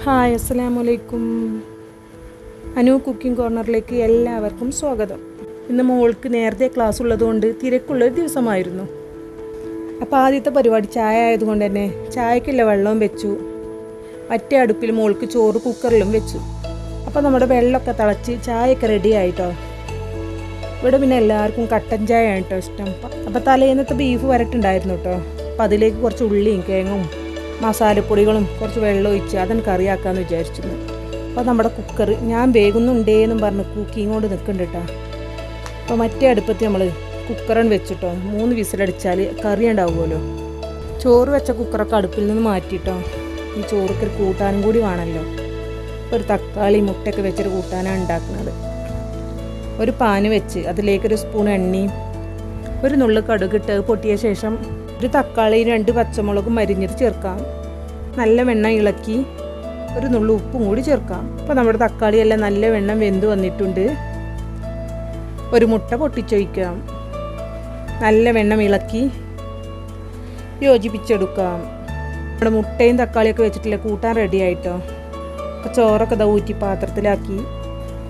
Hi, അസ്സലാമു അലൈക്കും. Anu cooking കോർണറിലേക്ക് എല്ലാവർക്കും സ്വാഗതം. ഇന്ന് മോൾക്ക് നേരത്തെ ക്ലാസ് ഉള്ളതുകൊണ്ട് തിരക്കുള്ളൊരു ദിവസമായിരുന്നു. അപ്പോൾ ആദ്യത്തെ പരിപാടി ചായ ആയതുകൊണ്ട് തന്നെ ചായക്കുള്ള വെള്ളവും വെച്ചു. മറ്റേ അടുപ്പിൽ മോൾക്ക് ചോറ് കുക്കറിലും വെച്ചു. അപ്പോൾ നമ്മുടെ വെള്ളമൊക്കെ തിളച്ച് ചായയൊക്കെ റെഡി ആയിട്ടോ. ഇവിടെ പിന്നെ എല്ലാവർക്കും കട്ടൻ ചായ ആണ് കേട്ടോ ഇഷ്ടം. അപ്പോൾ തലേന്നത്തെ ബീഫ് വരട്ടുണ്ടായിരുന്നു കേട്ടോ. അപ്പോൾ അതിലേക്ക് കുറച്ച് ഉള്ളിയും കിഴങ്ങും മസാലപ്പൊടികളും കുറച്ച് വെള്ളം ഒഴിച്ച് അതൊന്ന് കറിയാക്കാമെന്ന് വിചാരിച്ചിരുന്നു. അപ്പോൾ നമ്മുടെ കുക്കർ ഞാൻ വേഗുന്നുണ്ടേന്നും പറഞ്ഞ് കുക്കിങ് കൊണ്ട് നിൽക്കുന്നുണ്ട് കേട്ടോ. അപ്പോൾ മറ്റേ അടുപ്പത്ത് നമ്മൾ കുക്കറൻ വെച്ചിട്ടോ 3 വിസിലടിച്ചാൽ കറി ഉണ്ടാവുമല്ലോ. ചോറ് വെച്ച കുക്കറൊക്കെ അടുപ്പിൽ നിന്ന് മാറ്റിയിട്ടോ. ഈ ചോറൊക്കെ കൂട്ടാനും കൂടി വേണമല്ലോ. ഒരു തക്കാളി മുട്ടയൊക്കെ വെച്ചൊരു കൂട്ടാനാണ് ഉണ്ടാക്കുന്നത്. ഒരു പാന് വെച്ച് അതിലേക്കൊരു സ്പൂൺ എണ്ണയും ഒരു നുള്ളു കടുകിട്ട് പൊട്ടിയ ശേഷം ഒരു തക്കാളി 2 പച്ചമുളകും അരിഞ്ഞത് ചേർക്കാം. നല്ല വെണ്ണ ഇളക്കി ഒരു നുള്ളു ഉപ്പും കൂടി ചേർക്കാം. അപ്പോൾ നമ്മുടെ തക്കാളിയെല്ലാം നല്ല വെണ്ണം വെന്ത് വന്നിട്ടുണ്ട്. ഒരു മുട്ട പൊട്ടിച്ചൊഴിക്കാം. നല്ല വെണ്ണം ഇളക്കി യോജിപ്പിച്ചെടുക്കാം. നമ്മുടെ മുട്ടയും തക്കാളിയൊക്കെ വെച്ചിട്ടില്ല കൂട്ടാൻ റെഡി ആയിട്ടോ. അപ്പോൾ ചോറൊക്കെ ഊറ്റി പാത്രത്തിലാക്കി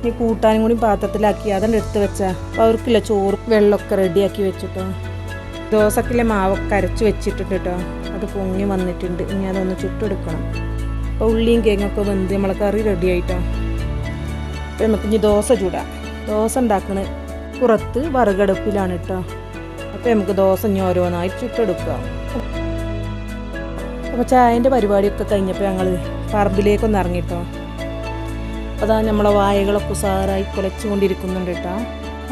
ഈ കൂട്ടാനും കൂടി പാത്രത്തിലാക്കി അതെല്ലാം എടുത്ത് വെച്ചാൽ അപ്പോൾ അവർക്കില്ല ചോറ് വെള്ളമൊക്കെ റെഡിയാക്കി വെച്ചിട്ടോ. ദോശക്കിലെ മാവൊക്കെ അരച്ച് വെച്ചിട്ടുണ്ട് കേട്ടോ. അത് പൊങ്ങി വന്നിട്ടുണ്ട്. ഇനി അതൊന്ന് ചുട്ടെടുക്കണം. അപ്പോൾ ഉള്ളിയും കിഴങ്ങൊക്കെ വെന്ത് നമ്മളെ കറി റെഡി ആയിട്ടോ. അപ്പോൾ നമുക്ക് ഇനി ദോശ ചൂടാം. ദോശ ഉണ്ടാക്കുന്നത് പുറത്ത് വറുകടുപ്പിലാണ് കേട്ടോ. അപ്പോൾ നമുക്ക് ദോശ ഇനി ഓരോന്നായി ചുട്ടെടുക്കാം. അപ്പോൾ ചായൻ്റെ പരിപാടിയൊക്കെ കഴിഞ്ഞപ്പോൾ ഞങ്ങൾ പറമ്പിലേക്കൊന്ന് ഇറങ്ങിട്ടോ. അതാ നമ്മളെ വായകളൊക്കെ ഉസാറായി കുലച്ചു കൊണ്ടിരിക്കുന്നുണ്ട് കേട്ടോ.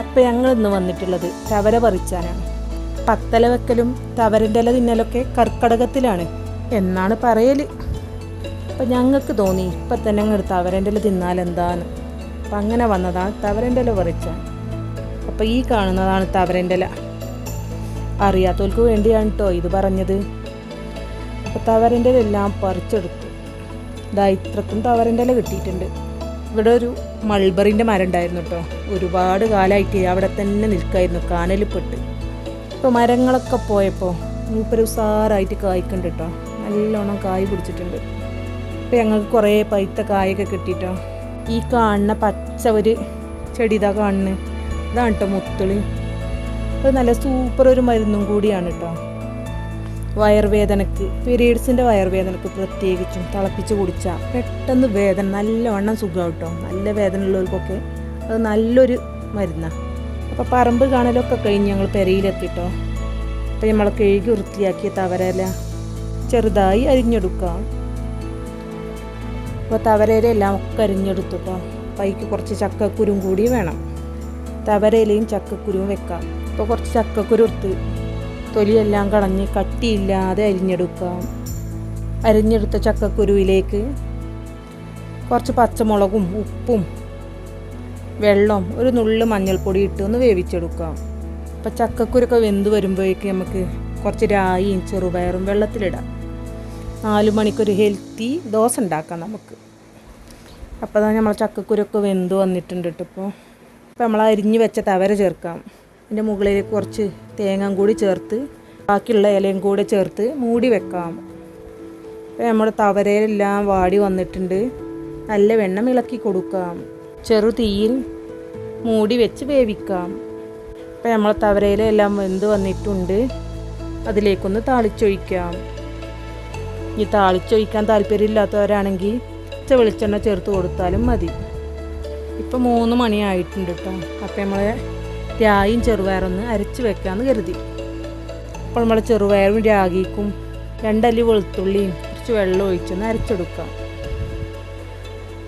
അപ്പോൾ ഞങ്ങൾ ഇന്ന് വന്നിട്ടുള്ളത് തവര പറിച്ചാനാണ്. പത്തല വെക്കലും തവരൻ്റെ ഇല തിന്നലൊക്കെ കർക്കടകത്തിലാണ് എന്നാണ് പറയൽ. അപ്പം ഞങ്ങൾക്ക് തോന്നി ഇപ്പം തന്നെ അങ്ങ് തവരൻ്റെ ഇല തിന്നാൽ എന്താന്ന്. അപ്പം അങ്ങനെ വന്നതാണ് തവരൻ്റെ ഇല പറിച്ചാൻ. അപ്പം ഈ കാണുന്നതാണ് തവരൻ്റെ ഇല. അറിയാത്തവർക്ക് വേണ്ടിയാണ് കേട്ടോ ഇത് പറഞ്ഞത്. അപ്പോൾ തവരൻ്റെ ഇല എല്ലാം പറിച്ചെടുത്തു. ഇതാ ഇത്രക്കും തവരൻ്റെ ഇല കിട്ടിയിട്ടുണ്ട്. ഇവിടെ ഒരു മൾബറിൻ്റെ മരം ഉണ്ടായിരുന്നു കേട്ടോ. ഒരുപാട് കാലമായിട്ട് അവിടെ തന്നെ നിൽക്കായിരുന്നു കാനലിൽപ്പെട്ട്. ഇപ്പോൾ മരങ്ങളൊക്കെ പോയപ്പോൾ മൂപ്പര് ഉസാറായിട്ട് കായ്ക്കുന്നുണ്ട് കേട്ടോ. നല്ലോണം കായ് പിടിച്ചിട്ടുണ്ട്. ഇപ്പോൾ ഞങ്ങൾക്ക് കുറേ പഴുത്ത കായൊക്കെ കിട്ടിയിട്ടോ. ഈ കാണുന്ന പച്ച ഒരു ചെടി ഇതാ കാണുന്നത് ഇതാണ് കേട്ടോ മുത്തുളി. അത് നല്ല സൂപ്പർ ഒരു മരുന്നും കൂടിയാണ് കേട്ടോ. വയറുവേദനക്ക് പീരീഡ്സിൻ്റെ വയറുവേദനക്ക് പ്രത്യേകിച്ചും തിളപ്പിച്ച് കുടിച്ചാൽ പെട്ടെന്ന് വേദന നല്ലവണ്ണം സുഖം കേട്ടോ. നല്ല വേദന ഉള്ളവർക്കൊക്കെ അത് നല്ലൊരു മരുന്നാണ്. അപ്പോൾ പറമ്പ് കാണലൊക്കെ കഴിഞ്ഞ് ഞങ്ങൾ പെരയിലെത്തിട്ടോ. അപ്പോൾ നമ്മൾ കഴുകി വൃത്തിയാക്കിയ തവരയില ചെറുതായി അരിഞ്ഞെടുക്കാം. അപ്പോൾ തവരയിലെല്ലാം ഒക്കെ അരിഞ്ഞെടുത്തിട്ടോ. പൈക്ക് കുറച്ച് ചക്കക്കുരും കൂടി വേണം. തവരയിലയും ചക്കക്കുരുവും വെക്കാം. അപ്പോൾ കുറച്ച് ചക്കക്കുരു എടുത്ത് തൊലിയെല്ലാം കളഞ്ഞ് കട്ടിയില്ലാതെ അരിഞ്ഞെടുക്കാം. അരിഞ്ഞെടുത്ത ചക്കക്കുരുവിലേക്ക് കുറച്ച് പച്ചമുളകും ഉപ്പും വെള്ളം ഒരു നുള്ളു മഞ്ഞൾപ്പൊടി ഇട്ട് ഒന്ന് വേവിച്ചെടുക്കാം. അപ്പോൾ ചക്കക്കുരൊക്കെ വെന്ത് വരുമ്പോഴേക്ക് നമുക്ക് കുറച്ച് രായിയും ചെറുപയറും വെള്ളത്തിലിടാം. 4 മണിക്കൊരു ഹെൽത്തി ദോശ ഉണ്ടാക്കാം നമുക്ക്. അപ്പോൾ അതാണ് നമ്മൾ ചക്കക്കുരൊക്കെ വെന്ത് വന്നിട്ടുണ്ട് കേട്ടോ. ഇപ്പോൾ നമ്മൾ അരിഞ്ഞ് വെച്ച തവര ചേർക്കാം. അതിൻ്റെ മുകളിലേക്ക് കുറച്ച് തേങ്ങ കൂടി ചേർത്ത് ബാക്കിയുള്ള ഇലയും കൂടെ ചേർത്ത് മൂടി വെക്കാം. അപ്പോൾ നമ്മുടെ തവരയിലെല്ലാം വാടി വന്നിട്ടുണ്ട്. നല്ല വെണ്ണം ഇളക്കി കൊടുക്കാം. ചെറു തീയിൽ മൂടി വെച്ച് വേവിക്കാം. അപ്പോൾ നമ്മൾ തവരയിലെല്ലാം വെന്ത് വന്നിട്ടുണ്ട്. അതിലേക്കൊന്ന് താളിച്ചൊഴിക്കാം. ഈ താളിച്ചൊഴിക്കാൻ താല്പര്യമില്ലാത്തവരാണെങ്കിൽ വെളിച്ചെണ്ണ ചേർത്ത് കൊടുത്താലും മതി. ഇപ്പോൾ 3 മണിയായിട്ടുണ്ട് കേട്ടോ. അപ്പോൾ നമ്മൾ രാഗിയും ചെറുപയറൊന്ന് അരച്ച് വെക്കാമെന്ന് കരുതി. അപ്പോൾ നമ്മൾ ചെറുപയറും രാഗിക്കും 2 അല്ലി വെളുത്തുള്ളിയും കുറച്ച് വെള്ളം ഒഴിച്ചൊന്ന് അരച്ചെടുക്കാം.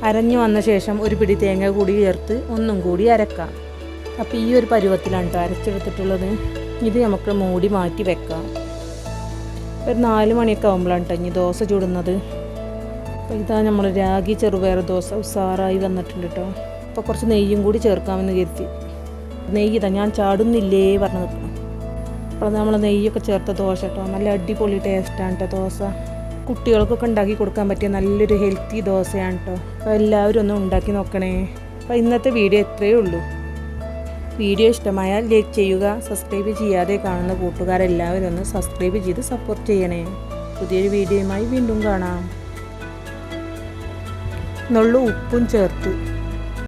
അരഞ്ഞു വന്ന ശേഷം ഒരു പിടി തേങ്ങ കൂടി ചേർത്ത് ഒന്നും കൂടി അരക്കാം. അപ്പോൾ ഈ ഒരു പരുവത്തിലാണ് കേട്ടോ അരച്ചെടുത്തിട്ടുള്ളത്. ഇത് നമുക്ക് മൂടി മാറ്റി വെക്കാം. ഒരു 4 മണിയൊക്കെ ആകുമ്പോഴാണ് കേട്ടോ ഇനി ദോശ ചൂടുന്നത്. അപ്പോൾ ഇതാ നമ്മൾ രാഗി ചെറുപയർ ദോശ ഉസാറായി വന്നിട്ടുണ്ട് കേട്ടോ. അപ്പോൾ കുറച്ച് നെയ്യും കൂടി ചേർക്കാമെന്ന് കരുതി. നെയ്യ് ഇതാ ഞാൻ ചാടുന്നില്ലേ പറഞ്ഞ് നിൽക്കണം. അപ്പോൾ നമ്മൾ നെയ്യൊക്കെ ചേർത്ത ദോശ കേട്ടോ. നല്ല അടിപൊളി ടേസ്റ്റാണ് കേട്ടോ ദോശ. കുട്ടികൾക്കൊക്കെ ഉണ്ടാക്കി കൊടുക്കാൻ പറ്റിയ നല്ലൊരു ഹെൽത്തി ദോശയാണ് കേട്ടോ. അപ്പോൾ എല്ലാവരും ഒന്ന് ഉണ്ടാക്കി നോക്കണേ. അപ്പോൾ ഇന്നത്തെ വീഡിയോ ഇത്രയേ ഉള്ളൂ. വീഡിയോ ഇഷ്ടമായാൽ ലൈക്ക് ചെയ്യുക. സബ്സ്ക്രൈബ് ചെയ്യാതെ കാണുന്ന കൂട്ടുകാരെല്ലാവരും ഒന്ന് സബ്സ്ക്രൈബ് ചെയ്ത് സപ്പോർട്ട് ചെയ്യണേ. പുതിയൊരു വീഡിയോയുമായി വീണ്ടും കാണാം. നുള്ളു ഉപ്പും ചേർത്ത്